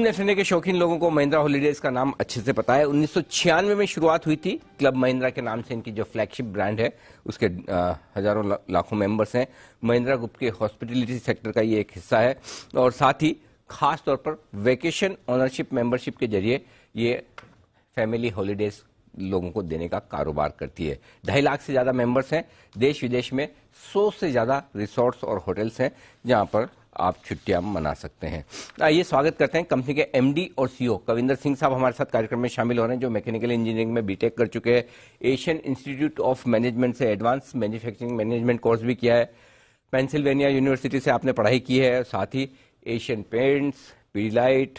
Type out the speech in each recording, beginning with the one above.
घूमने फिरने के शौकीन लोगों को महिंद्रा हॉलीडेज का नाम अच्छे से पता है। 1996 में शुरुआत हुई थी क्लब महिंद्रा के नाम से। इनकी जो फ्लैगशिप ब्रांड है उसके हजारों लाखों मेंबर्स हैं। महिंद्रा ग्रुप के हॉस्पिटलिटी सेक्टर का ये एक हिस्सा है और साथ ही खास तौर पर वेकेशन ऑनरशिप मेंबरशिप के जरिए ये फैमिली हॉलीडेज लोगों को देने का कारोबार करती है। 2.5 लाख से ज्यादा मेंबर्स हैं। देश विदेश में 100 से ज्यादा रिसोर्ट्स और होटल्स हैं जहां पर आप छुट्टियां मना सकते हैं। आइए स्वागत करते हैं कंपनी के एमडी और सीईओ कविंदर सिंह साहब हमारे साथ कार्यक्रम में शामिल हो रहे हैं, जो मैकेनिकल इंजीनियरिंग में बीटेक कर चुके हैं। एशियन इंस्टीट्यूट ऑफ मैनेजमेंट से एडवांस मैन्युफैक्चरिंग मैनेजमेंट कोर्स भी किया है। पेंसिल्वेनिया यूनिवर्सिटी से आपने पढ़ाई की है। साथ ही एशियन पेंट्स, पीडीलाइट,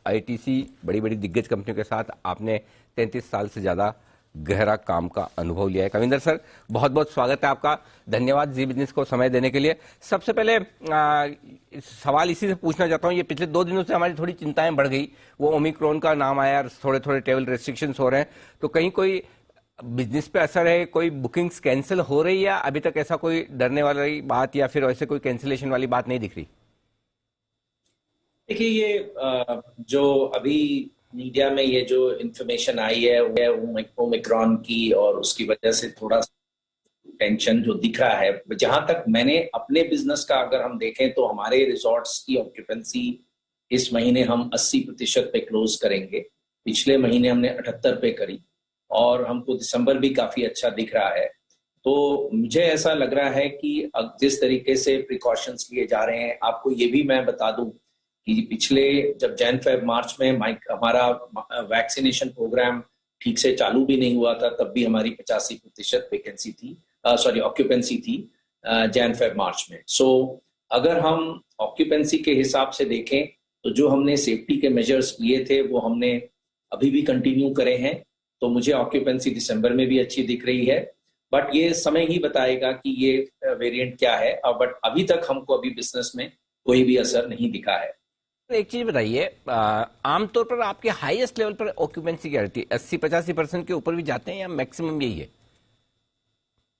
आईटीसी, बड़ी बड़ी दिग्गज कंपनियों के साथ आपने 33 साल से ज्यादा गहरा काम का अनुभव लिया है। कविंदर सर, बहुत बहुत स्वागत है आपका। धन्यवाद जी बिजनेस को समय देने के लिए। सबसे पहले सवाल इसी से पूछना चाहता हूं, ये पिछले 2 दिनों से हमारी थोड़ी चिंताएं बढ़ गई। वो ओमिक्रॉन का नाम आया, थोड़े थोड़े ट्रेवल रेस्ट्रिक्शंस हो रहे हैं, तो कहीं कोई बिजनेस पे असर है, कोई बुकिंग्स कैंसिल हो रही है? अभी तक ऐसा कोई डरने वाली बात या फिर ऐसे कोई कैंसिलेशन वाली बात नहीं दिख रही? देखिए, ये जो अभी मीडिया में ये जो इन्फॉर्मेशन आई है वो ओमिक्रॉन की, और उसकी वजह से थोड़ा टेंशन जो दिख रहा है। जहां तक मैंने अपने बिजनेस का अगर हम देखें तो हमारे रिजॉर्ट्स की ऑक्यूपेंसी इस महीने हम 80% पे क्लोज करेंगे। पिछले महीने हमने 78 पे करी और हमको दिसंबर भी काफी अच्छा दिख रहा है। तो मुझे ऐसा लग रहा है कि अब जिस तरीके से प्रिकॉशंस लिए जा रहे हैं, आपको ये भी मैं बता दूं कि पिछले जब जैन फेब मार्च में हमारा वैक्सीनेशन प्रोग्राम ठीक से चालू भी नहीं हुआ था, तब भी हमारी 85% वैकेंसी थी, ऑक्यूपेंसी थी जैन फेब मार्च में। सो अगर हम ऑक्यूपेंसी के हिसाब से देखें तो जो हमने सेफ्टी के मेजर्स लिए थे वो हमने अभी भी कंटिन्यू करे हैं। तो मुझे ऑक्यूपेंसी दिसंबर में भी अच्छी दिख रही है, बट ये समय ही बताएगा कि ये वेरिएंट क्या है। बट अभी तक हमको अभी बिजनेस में कोई भी असर नहीं दिखा है। एक चीज बताइए, आमतौर पर आपके हाईएस्ट लेवल पर ऑक्यूपेंसी क्या रहती है? 80-85% के ऊपर भी जाते हैं या मैक्सिमम यही है?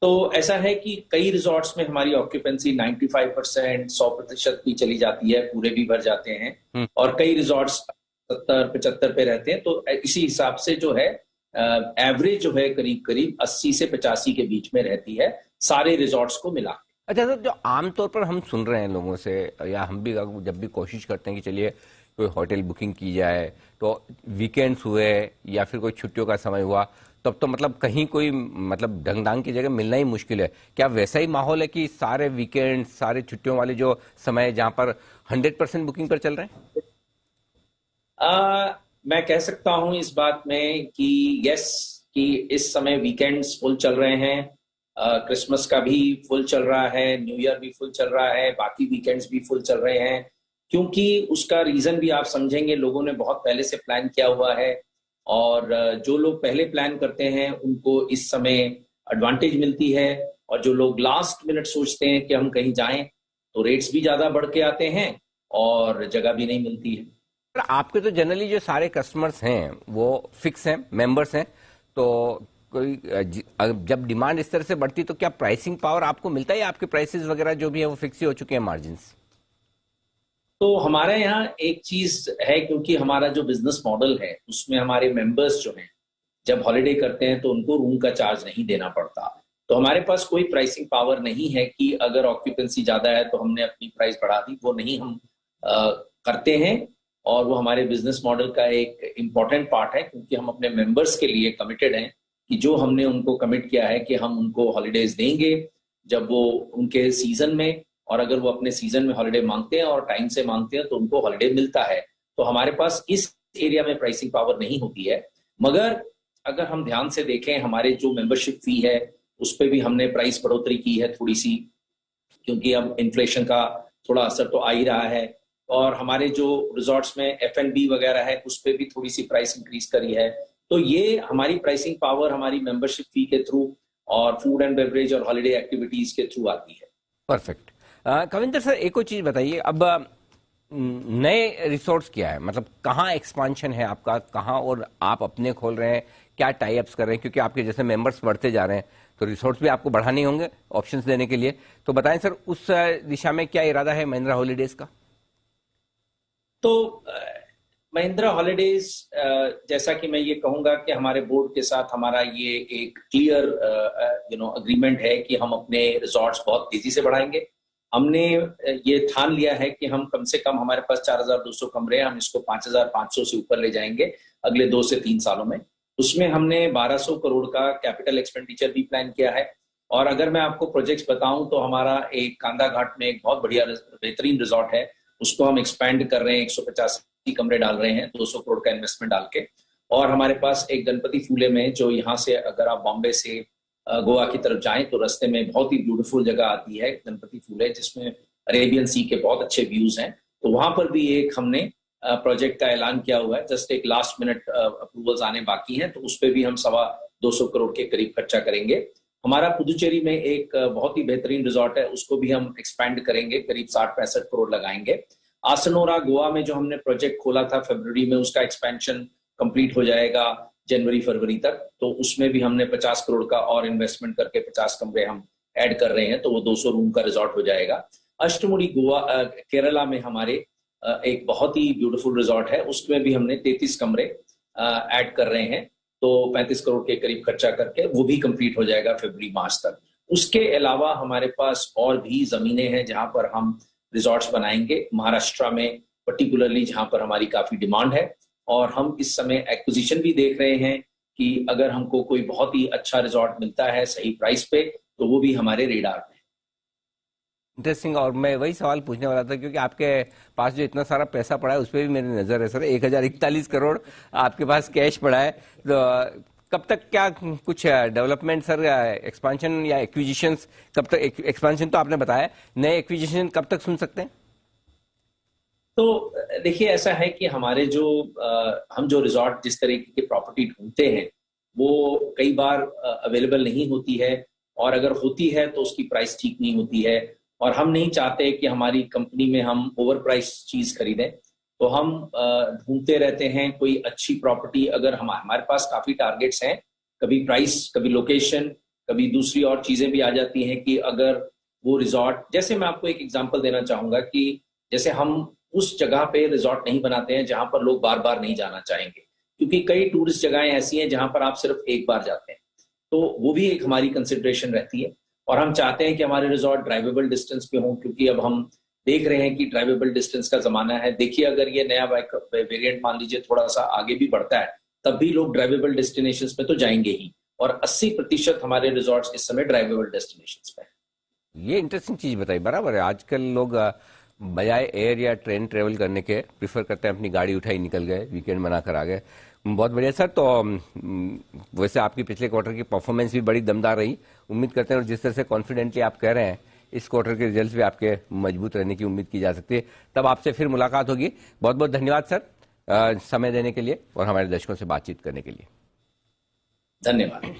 तो ऐसा है कि कई रिजॉर्ट्स में हमारी ऑक्यूपेंसी 95%, 100% भी चली जाती है, पूरे भी भर जाते हैं। और कई रिजॉर्ट्स 70-75 पे रहते हैं। तो इसी हिसाब से जो है एवरेज जो है करीब करीब 80 से 85 के बीच में रहती है सारे रिजॉर्ट्स को मिला। अच्छा सर, जो आमतौर पर हम सुन रहे हैं लोगों से, या हम भी जब भी कोशिश करते हैं कि चलिए कोई होटल बुकिंग की जाए, तो वीकेंड्स हुए या फिर कोई छुट्टियों का समय हुआ, तब तो मतलब कहीं कोई मतलब ढंग-ढांग की जगह मिलना ही मुश्किल है। क्या वैसा ही माहौल है कि सारे वीकेंड, सारे छुट्टियों वाले जो समय जहां पर 100% बुकिंग पर चल रहे हैं? मैं कह सकता हूं इस बात में कि यस, कि इस समय वीकेंड्स फुल चल रहे हैं। क्रिसमस का भी फुल चल रहा है, न्यू ईयर भी फुल चल रहा है, बाकी वीकेंड्स भी फुल चल रहे हैं। क्योंकि उसका रीजन भी आप समझेंगे, लोगों ने बहुत पहले से प्लान किया हुआ है और जो लोग पहले प्लान करते हैं उनको इस समय एडवांटेज मिलती है, और जो लोग लास्ट मिनट सोचते हैं कि हम कहीं जाएं तो रेट्स भी ज्यादा बढ़ के आते हैं और जगह भी नहीं मिलती है। आपके तो जनरली जो सारे कस्टमर्स हैं वो फिक्स हैं, मेंबर्स हैं, तो कोई जब डिमांड इस तरह से बढ़ती तो क्या प्राइसिंग पावर आपको मिलता है या आपके प्राइसेस वगैरह जो भी है वो फिक्स ही हो चुके हैं मार्जिन्स? तो हमारे यहाँ एक चीज है, क्योंकि हमारा जो बिजनेस मॉडल है उसमें हमारे मेंबर्स जो हैं जब हॉलिडे करते हैं तो उनको रूम का चार्ज नहीं देना पड़ता। तो हमारे पास कोई प्राइसिंग पावर नहीं है कि अगर ऑक्यूपेंसी ज्यादा है तो हमने अपनी प्राइस बढ़ा दी, वो नहीं हम करते हैं। और वो हमारे बिजनेस मॉडल का एक इम्पॉर्टेंट पार्ट है, क्योंकि हम अपने मेंबर्स के लिए कमिटेड हैं कि जो हमने उनको कमिट किया है कि हम उनको हॉलीडेज देंगे जब वो उनके सीजन में, और अगर वो अपने सीजन में हॉलीडे मांगते हैं और टाइम से मांगते हैं तो उनको हॉलीडे मिलता है। तो हमारे पास इस एरिया में प्राइसिंग पावर नहीं होती है। मगर अगर हम ध्यान से देखें, हमारे जो मेंबरशिप फी है उस पर भी हमने प्राइस बढ़ोतरी की है थोड़ी सी, क्योंकि अब इन्फ्लेशन का थोड़ा असर तो आ ही रहा है। और हमारे जो रिजॉर्ट्स में F&B वगैरह है उस पर भी थोड़ी सी प्राइस इंक्रीज करी है। तो ये हमारी प्राइसिंग पावर हमारी मेंबरशिप फी के थ्रू और फूड एंड बेवरेज और हॉलिडे एक्टिविटीज के थ्रू आती है। परफेक्ट। कविंदर सर, एक और चीज बताइए, अब नए रिसोर्ट्स क्या है, मतलब कहाँ एक्सपांशन है आपका, कहाँ और आप अपने खोल रहे हैं, क्या टाई अप्स कर रहे हैं? क्योंकि आपके जैसे मेंबर्स बढ़ते जा रहे हैं तो रिसोर्ट्स भी आपको बढ़ाने होंगे ऑप्शंस देने के लिए। तो बताएं सर, उस दिशा में क्या इरादा है महिंद्रा हॉलीडेज का? तो महिंद्रा हॉलिडेज, जैसा कि मैं ये कहूंगा कि हमारे बोर्ड के साथ हमारा ये एक क्लियर अग्रीमेंट है कि हम अपने रिजॉर्ट्स बहुत तेजी से बढ़ाएंगे। हमने ये ठान लिया है कि हम कम से कम, हमारे पास 4,200 कमरे हैं, हम इसको 5,500 से ऊपर ले जाएंगे अगले 2 से 3 सालों में। उसमें हमने 1,200 करोड़ का कैपिटल एक्सपेंडिचर भी प्लान किया है। और अगर मैं आपको प्रोजेक्ट्स बताऊं तो हमारा एक कांदा घाट में एक बहुत बढ़िया बेहतरीन रिजॉर्ट है, उसको हम एक्सपैंड कर रहे हैं, 185 कमरे डाल रहे हैं 200 करोड़ का इन्वेस्टमेंट डाल के। और हमारे पास एक गणपति फूले में, जो यहाँ से अगर आप बॉम्बे से गोवा की तरफ जाएं तो रास्ते में बहुत ही ब्यूटीफुल जगह आती है गणपति फूले, जिसमें अरेबियन सी के बहुत अच्छे व्यूज हैं। तो वहां पर भी एक हमने प्रोजेक्ट का ऐलान किया हुआ है। जस्ट एक लास्ट मिनट अप्रूवल्स आने बाकी हैं, तो उस पर भी हम 225 करोड़ के करीब खर्चा करेंगे। हमारा पुदुचेरी में एक बहुत ही बेहतरीन रिजॉर्ट है, उसको भी हम एक्सपैंड करेंगे, करीब 60-65 करोड़ लगाएंगे। आसनोरा गोवा में जो हमने प्रोजेक्ट खोला था फरवरी में, उसका एक्सपेंशन कंप्लीट हो जाएगा जनवरी-फरवरी तक, तो उसमें भी हमने 50 करोड़ का और इन्वेस्टमेंट करके 50 कमरे हम ऐड कर रहे हैं, तो वो 200 रूम का रिजॉर्ट हो जाएगा। अष्टमुडी गोवा केरला में हमारे एक बहुत ही ब्यूटीफुल रिजॉर्ट है, उसमें भी हमने 33 कमरे ऐड कर रहे हैं, तो 35 करोड़ के करीब खर्चा करके वो भी कंप्लीट हो जाएगा फरवरी-मार्च तक। उसके अलावा हमारे पास और भी जमीनें हैं जहां पर हम रिजॉर्ट्स बनाएंगे, महाराष्ट्र में पर्टिकुलरली, जहां पर हमारी काफी डिमांड है। और हम इस समय एक्विजिशन भी देख रहे हैं कि अगर हमको कोई बहुत ही अच्छा रिजॉर्ट मिलता है सही प्राइस पे, तो वो भी हमारे रेडार में। इंटरेस्टिंग। और मैं वही सवाल पूछने वाला था, क्योंकि आपके पास जो इतना सारा पैसा पड़ा है उस पर भी मेरी नजर है सर। 1,041 करोड़ आपके पास कैश पड़ा है, तो कब तक क्या कुछ डेवलपमेंट सर, एक्सपांशन या एक्विजिशंस कब तक? एक्सपांशन तो आपने बताया, नए एक्विजिशन कब तक सुन सकते हैं? तो देखिए, ऐसा है कि हमारे हम जो रिजॉर्ट जिस तरीके की प्रॉपर्टी ढूंढते हैं वो कई बार अवेलेबल नहीं होती है, और अगर होती है तो उसकी प्राइस ठीक नहीं होती है। और हम नहीं चाहते कि हमारी कंपनी में हम ओवर प्राइस चीज खरीदें, तो हम ढूंढते रहते हैं कोई अच्छी प्रॉपर्टी। अगर हमारे पास काफी टारगेट्स हैं, कभी प्राइस, कभी लोकेशन, कभी दूसरी और चीजें भी आ जाती हैं कि अगर वो रिजॉर्ट, जैसे मैं आपको एक एग्जांपल देना चाहूंगा कि जैसे हम उस जगह पे रिजॉर्ट नहीं बनाते हैं जहां पर लोग बार बार नहीं जाना चाहेंगे, क्योंकि कई टूरिस्ट जगहें ऐसी हैं जहां पर आप सिर्फ एक बार जाते हैं, तो वो भी एक हमारी कंसिडरेशन रहती है। और हम चाहते हैं कि हमारे रिजॉर्ट ड्राइवेबल डिस्टेंस पे हों, क्योंकि अब हम देख रहे हैं कि ड्राइवेबल डिस्टेंस का जमाना है। देखिए, अगर ये नया वेरिएंट मान लीजिए थोड़ा सा आगे भी बढ़ता है, तब भी लोग ड्राइवेबल डेस्टिनेशंस पे तो जाएंगे ही, और 80% हमारे रिजॉर्ट्स इस समय ड्राइवेबल डेस्टिनेशंस पे हैं। ये इंटरेस्टिंग चीज बताई, बराबर है। आजकल लोग बजाय एयर या ट्रेन ट्रेवल करने के प्रीफर करते हैं अपनी गाड़ी उठाई निकल गए, वीकेंड बनाकर आ गए। बहुत बढ़िया सर। तो वैसे आपकी पिछले क्वार्टर की परफॉर्मेंस भी बड़ी दमदार रही, उम्मीद करते हैं, और जिस तरह से कॉन्फिडेंटली आप कह रहे हैं, इस क्वार्टर के रिजल्ट्स भी आपके मजबूत रहने की उम्मीद की जा सकती है। तब आपसे फिर मुलाकात होगी। बहुत बहुत धन्यवाद सर समय देने के लिए और हमारे दर्शकों से बातचीत करने के लिए। धन्यवाद।